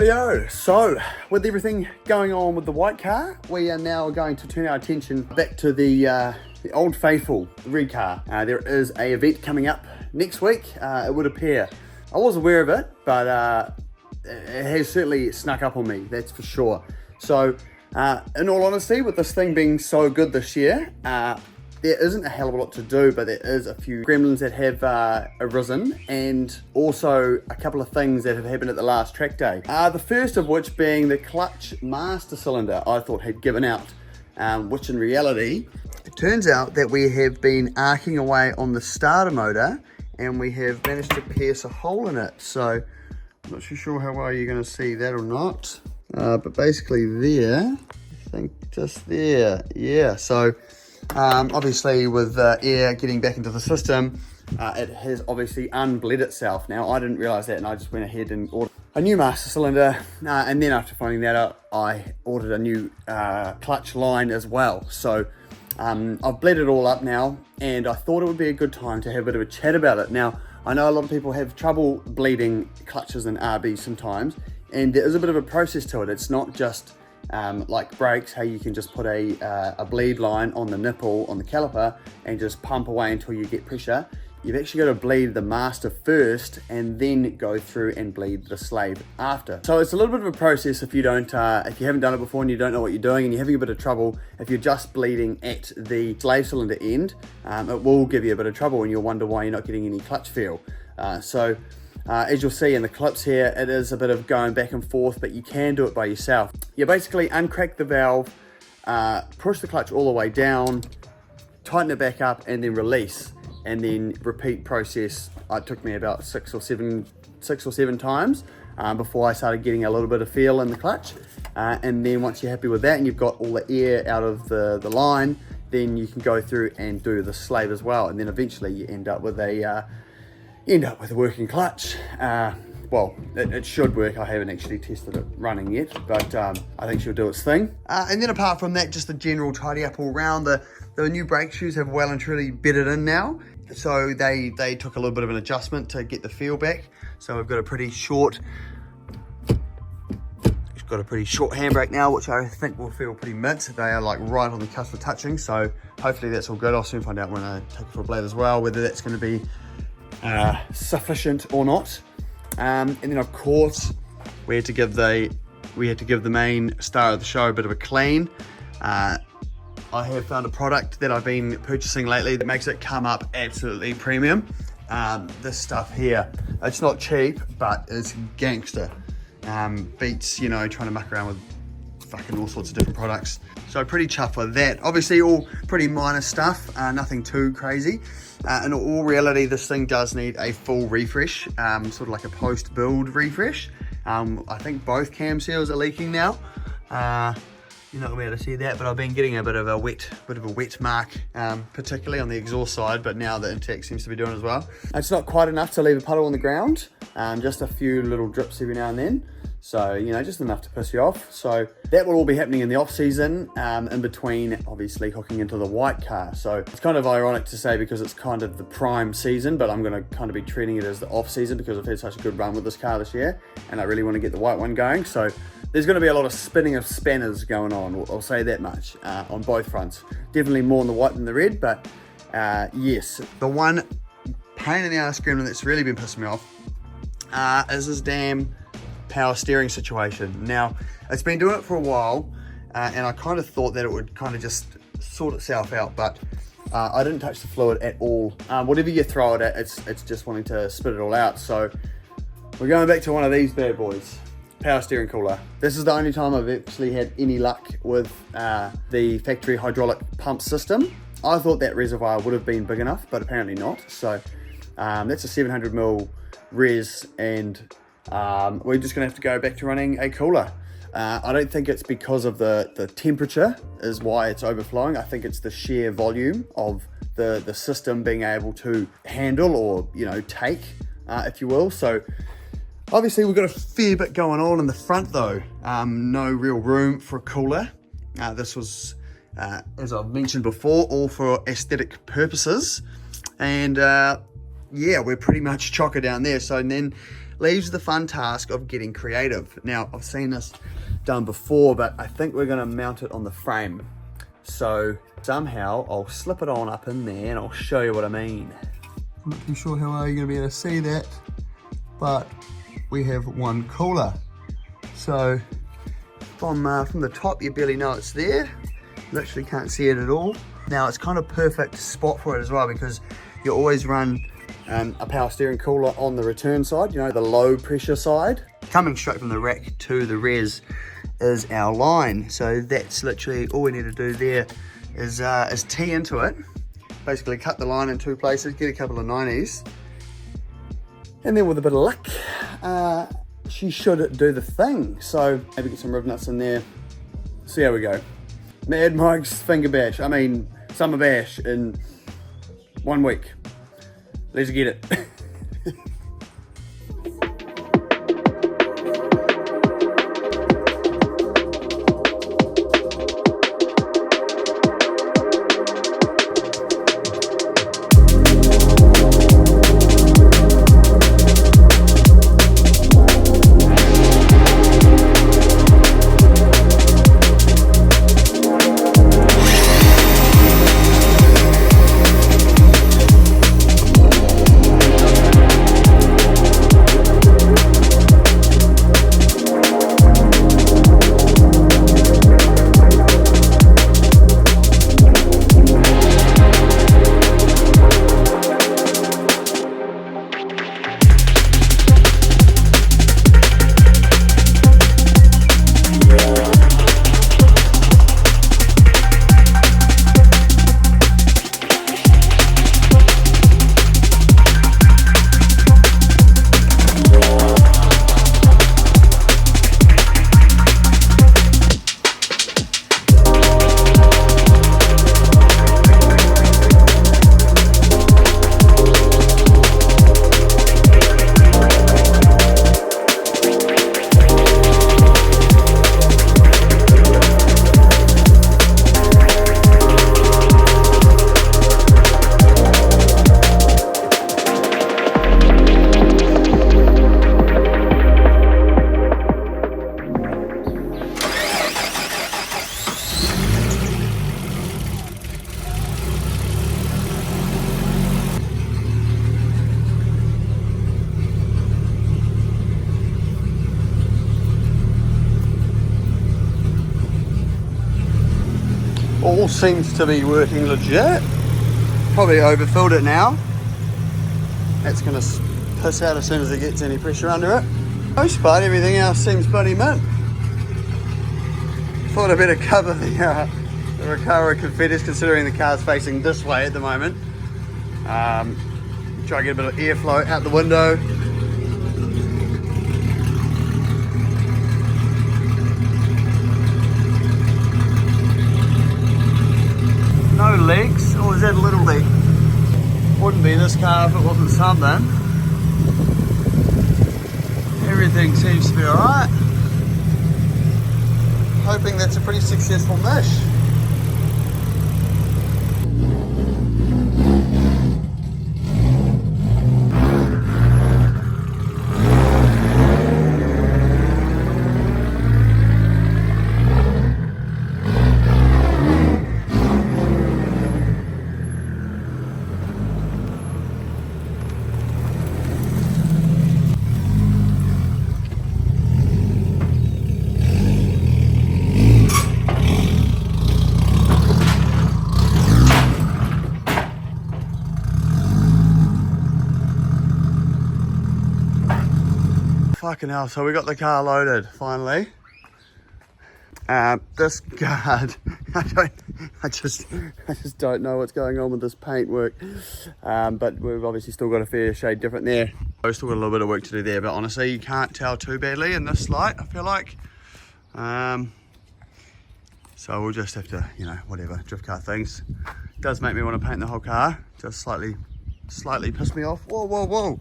Rightio, so with everything going on with the white car, we are now going to turn our attention back to the old faithful, the red car. There is an event coming up next week, it would appear. I was aware of it, but it has certainly snuck up on me, that's for sure. So in all honesty, with this thing being so good this year, there isn't a hell of a lot to do, but there is a few gremlins that have arisen, and also a couple of things that have happened at the last track day. The first of which being the clutch master cylinder I thought had given out, which in reality, it turns out that we have been arcing away on the starter motor, and we have managed to pierce a hole in it. So I'm not too sure how well you're going to see that or not, but basically there, I think just there, yeah. So obviously with air getting back into the system, it has obviously unbled itself. Now I didn't realize that, and I just went ahead and ordered a new master cylinder, and then after finding that out, I ordered a new clutch line as well. So I've bled it all up now, and I thought it would be a good time to have a bit of a chat about it. Now I know a lot of people have trouble bleeding clutches and RBs sometimes, and there is a bit of a process to it. It's not just like brakes, how you can just put a bleed line on the nipple on the caliper and just pump away until you get pressure. You've actually got to bleed the master first and then go through and bleed the slave after. So it's a little bit of a process if you don't, if you haven't done it before and you don't know what you're doing and you're having a bit of trouble. If you're just bleeding at the slave cylinder end, it will give you a bit of trouble and you'll wonder why you're not getting any clutch feel. As you'll see in the clips here, it is a bit of going back and forth, but you can do it by yourself. You basically uncrack the valve, push the clutch all the way down, tighten it back up, and then release, and then repeat process. It took me about six or seven times before I started getting a little bit of feel in the clutch. And then once you're happy with that and you've got all the air out of the line, then you can go through and do the slave as well. And then eventually you end up with a working clutch. Well, it should work. I haven't actually tested it running yet, but I think she'll do its thing. And then apart from that, just the general tidy up all round. The new brake shoes have well and truly bedded in now. So they took a little bit of an adjustment to get the feel back. So we've got a pretty short, handbrake now, which I think will feel pretty mint. They are like right on the cusp of touching. So hopefully that's all good. I'll soon find out when I take it for a blade as well, whether that's going to be sufficient or not. And then of course we had to give the main star of the show a bit of a clean. I have found a product that I've been purchasing lately that makes it come up absolutely premium. This stuff here, it's not cheap, but it's gangster. Beats, you know, trying to muck around with fucking all sorts of different products. So pretty chuffed with that. Obviously all pretty minor stuff, nothing too crazy. In all reality, this thing does need a full refresh, sort of like a post-build refresh. I think both cam seals are leaking now. You're not gonna be able to see that, but I've been getting a bit of a wet mark, particularly on the exhaust side, but now the intake seems to be doing as well. It's not quite enough to leave a puddle on the ground, just a few little drips every now and then. So, you know, just enough to piss you off. So that will all be happening in the off season, in between obviously hooking into the white car. So it's kind of ironic to say because it's kind of the prime season, but I'm gonna kind of be treating it as the off season because I've had such a good run with this car this year and I really want to get the white one going. So there's going to be a lot of spinning of spanners going on, I'll say that much, on both fronts. Definitely more on the white than the red, but yes. The one pain in the ass gremlin that's really been pissing me off is this damn power steering situation. Now, it's been doing it for a while, and I kind of thought that it would kind of just sort itself out, but I didn't touch the fluid at all. Whatever you throw it at, it's just wanting to spit it all out. So we're going back to one of these bad boys. Power steering cooler. This is the only time I've actually had any luck with the factory hydraulic pump system. I thought that reservoir would have been big enough, but apparently not. So that's a 700ml res, and we're just gonna have to go back to running a cooler. I don't think it's because of the temperature is why it's overflowing. I think it's the sheer volume of the system being able to handle, or, you know, take, if you will. So obviously we've got a fair bit going on in the front though. No real room for a cooler. This was, as I've mentioned before, all for aesthetic purposes. And yeah, we're pretty much chocker down there. So then leaves the fun task of getting creative. Now, I've seen this done before, but I think we're gonna mount it on the frame. So somehow I'll slip it on up in there and I'll show you what I mean. I'm not too sure how well you're gonna be able to see that, but we have one cooler. So from the top, you barely know it's there. Literally can't see it at all. Now it's kind of perfect spot for it as well, because you always run a power steering cooler on the return side, you know, the low pressure side. Coming straight from the rack to the res is our line. So that's literally all we need to do there is tee into it. Basically cut the line in two places, get a couple of 90s. And then with a bit of luck, she should do the thing. So maybe get some rib nuts in there. See how we go. Mad Mike's finger bash, summer bash in 1 week. Let's get it. All seems to be working legit. Probably overfilled it now. That's gonna piss out as soon as it gets any pressure under it. Most part, everything else seems bloody mint. Thought I better cover the Recaro Confettis, considering the car's facing this way at the moment. Try to get a bit of airflow out the window. No leaks, or is that a little leak? Wouldn't be this car if it wasn't something. Everything seems to be alright. Hoping that's a pretty successful mesh. Fucking hell, so we got the car loaded, finally. This guard, I just don't know what's going on with this paintwork. But we've obviously still got a fair shade different there. We've still got a little bit of work to do there, but honestly, you can't tell too badly in this light, I feel like. So we'll just have to, you know, whatever, drift car things. It does make me want to paint the whole car, just slightly piss me off. Whoa, whoa, whoa.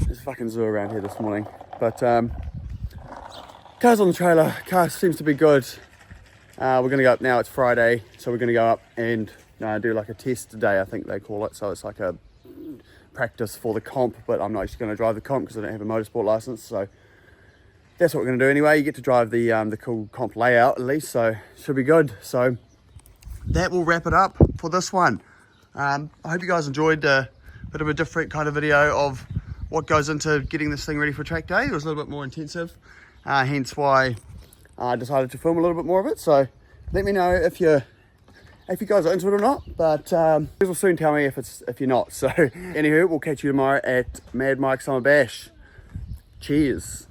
There's a fucking zoo around here this morning, but car's on the trailer. Car seems to be good. We're gonna go up now. It's Friday, so we're gonna go up and do like a test day, I think they call it. So it's like a practice for the comp, but I'm not actually going to drive the comp because I don't have a motorsport license. So that's what we're going to do anyway. You get to drive the cool comp layout at least, so should be good. So that will wrap it up for this one. I hope you guys enjoyed a bit of a different kind of video of what goes into getting this thing ready for track day. It was a little bit more intensive, hence why I decided to film a little bit more of it. So let me know if you guys are into it or not, but you will soon tell me if you're not. So anywho, we'll catch you tomorrow at Mad Mike Summer Bash. Cheers.